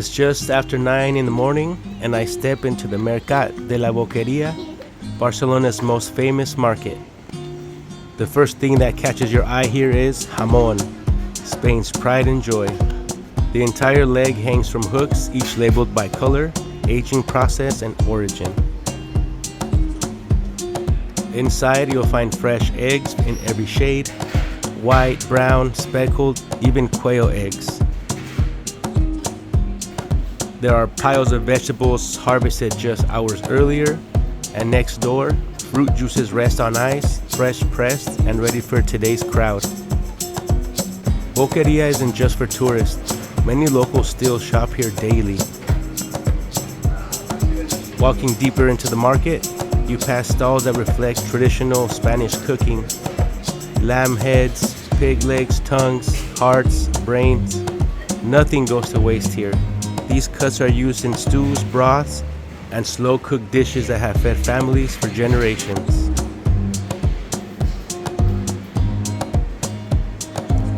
It's just after 9 in the morning, and I step into the Mercat de La Boqueria, Barcelona's most famous market. The first thing that catches your eye here is jamón, Spain's pride and joy. The entire leg hangs from hooks, each labeled by color, aging process, and origin. Inside, you'll find fresh eggs in every shade: white, brown, speckled, even quail eggs. There are piles of vegetables harvested just hours earlier, and next door, fruit juices rest on ice, fresh pressed and ready for today's crowd. Boqueria isn't just for tourists. Many locals still shop here daily. Walking deeper into the market, you pass stalls that reflect traditional Spanish cooking: lamb heads, pig legs, tongues, hearts, brains. Nothing goes to waste here. These cuts are used in stews, broths, and slow-cooked dishes that have fed families for generations.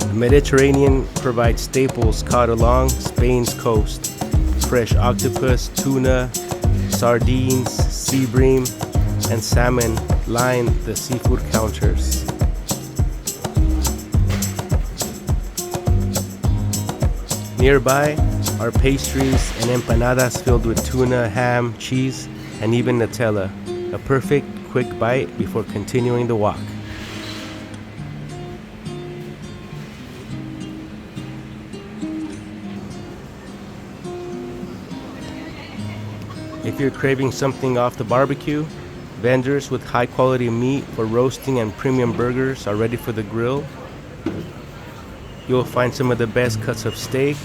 The Mediterranean provides staples caught along Spain's coast: fresh octopus, tuna, sardines, sea bream, and salmon line the seafood counters. Nearby are pastries and empanadas filled with tuna, ham, cheese, and even Nutella. A perfect quick bite before continuing the walk. If you're craving something off the barbecue, vendors with high quality meat for roasting and premium burgers are ready for the grill. You'll find some of the best cuts of steak,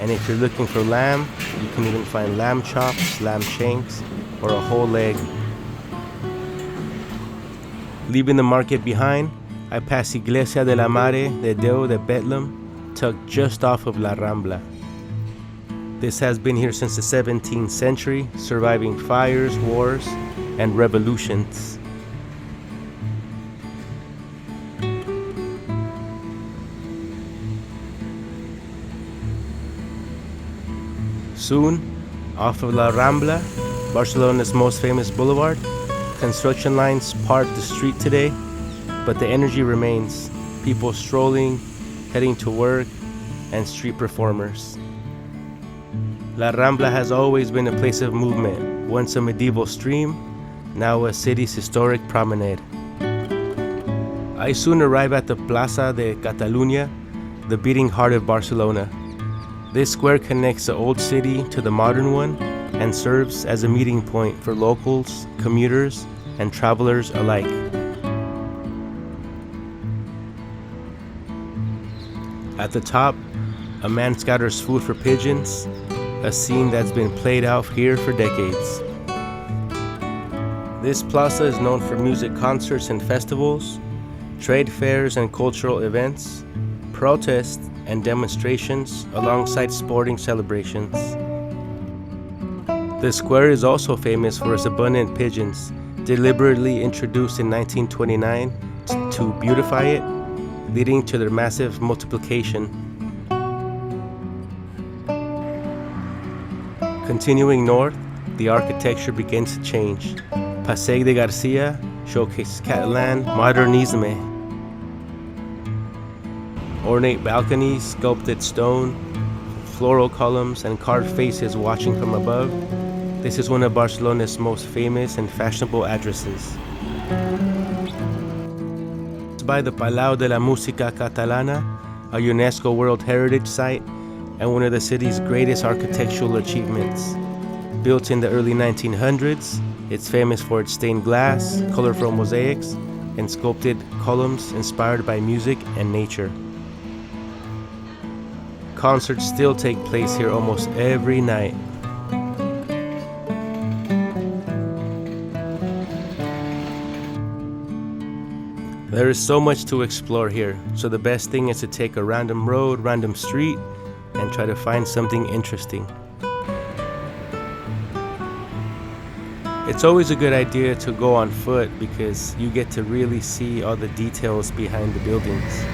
and if you're looking for lamb, you can even find lamb chops, lamb shanks, or a whole leg. Leaving the market behind, I pass Iglesia de la Mare de Déu de Bethlehem, tucked just off of La Rambla. This has been here since the 17th century, surviving fires, wars, and revolutions. Soon, off of La Rambla, Barcelona's most famous boulevard, construction lines part the street today, but the energy remains: people strolling, heading to work, and street performers. La Rambla has always been a place of movement, once a medieval stream, now a city's historic promenade. I soon arrive at the Plaça de Catalunya, the beating heart of Barcelona. This square connects the old city to the modern one and serves as a meeting point for locals, commuters, and travelers alike. At the top, a man scatters food for pigeons, a scene that's been played out here for decades. This plaza is known for music concerts and festivals, trade fairs and cultural events, protests and demonstrations alongside sporting celebrations. The square is also famous for its abundant pigeons, deliberately introduced in 1929 to beautify it, leading to their massive multiplication. Continuing north, the architecture begins to change. Passeig de Garcia showcases Catalan modernisme. Ornate balconies, sculpted stone, floral columns, and carved faces watching from above. This is one of Barcelona's most famous and fashionable addresses. It's by the Palau de la Música Catalana, a UNESCO World Heritage Site, and one of the city's greatest architectural achievements. Built in the early 1900s, it's famous for its stained glass, colorful mosaics, and sculpted columns inspired by music and nature. Concerts still take place here almost every night. There is so much to explore here, so the best thing is to take a random road, random street, and try to find something interesting. It's always a good idea to go on foot because you get to really see all the details behind the buildings.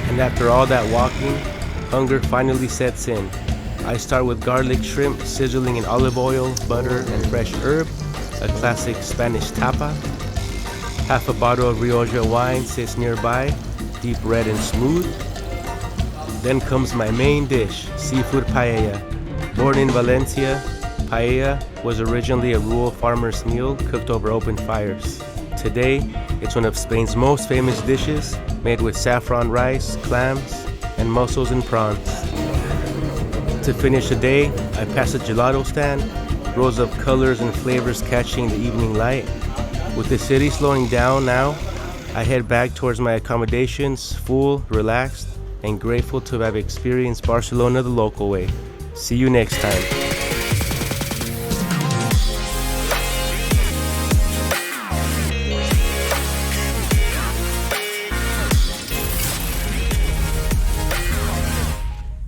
And after all that walking, hunger finally sets in. I start with garlic shrimp sizzling in olive oil, butter, and fresh herb, a classic Spanish tapa. Half a bottle of Rioja wine sits nearby, deep red and smooth. Then comes my main dish, seafood paella. Born in Valencia, paella was originally a rural farmer's meal cooked over open fires. Today, it's one of Spain's most famous dishes, made with saffron rice, clams, and mussels and prawns. To finish the day, I pass a gelato stand, rows of colors and flavors catching the evening light. With the city slowing down now, I head back towards my accommodations, full, relaxed, and grateful to have experienced Barcelona the local way. See you next time.